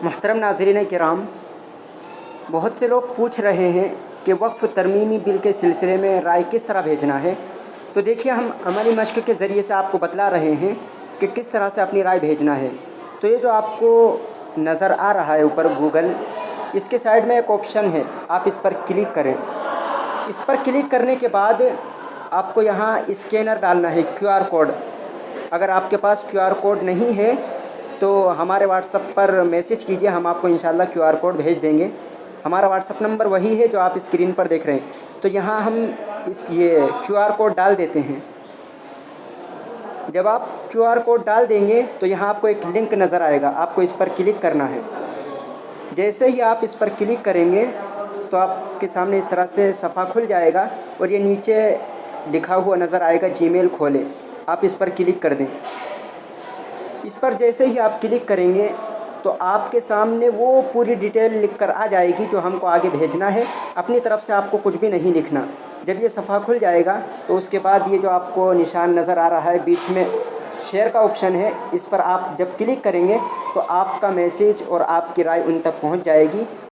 मुहतरम नाज़रीन किराम, बहुत से लोग पूछ रहे हैं कि वक्फ़ तरमीमी बिल के सिलसिले में राय किस तरह भेजना है। तो देखिए, हम अमली मश्क़ के ज़रिए से आपको बतला रहे हैं कि किस तरह से अपनी राय भेजना है। तो ये जो आपको नज़र आ रहा है ऊपर गूगल, इसके साइड में एक ऑप्शन है, आप इस पर क्लिक करें। इस पर क्लिक करने के बाद आपको यहाँ स्कैनर डालना है, QR कोड। अगर आपके पास QR कोड नहीं है तो हमारे व्हाट्सएप पर मैसेज कीजिए, हम आपको इंशाल्लाह QR कोड भेज देंगे। हमारा व्हाट्सएप नंबर वही है जो आप स्क्रीन पर देख रहे हैं। तो यहाँ हम ये QR कोड डाल देते हैं। जब आप QR कोड डाल देंगे तो यहाँ आपको एक लिंक नज़र आएगा, आपको इस पर क्लिक करना है। जैसे ही आप इस पर क्लिक करेंगे तो आपके सामने इस तरह से सफ़ा खुल जाएगा और ये नीचे लिखा हुआ नज़र आएगा जीमेल खोलें। आप इस पर क्लिक कर दें। इस पर जैसे ही आप क्लिक करेंगे तो आपके सामने वो पूरी डिटेल लिखकर आ जाएगी जो हमको आगे भेजना है। अपनी तरफ से आपको कुछ भी नहीं लिखना। जब ये सफ़ा खुल जाएगा तो उसके बाद ये जो आपको निशान नज़र आ रहा है बीच में शेयर का ऑप्शन है, इस पर आप जब क्लिक करेंगे तो आपका मैसेज और आपकी राय उन तक पहुंच जाएगी।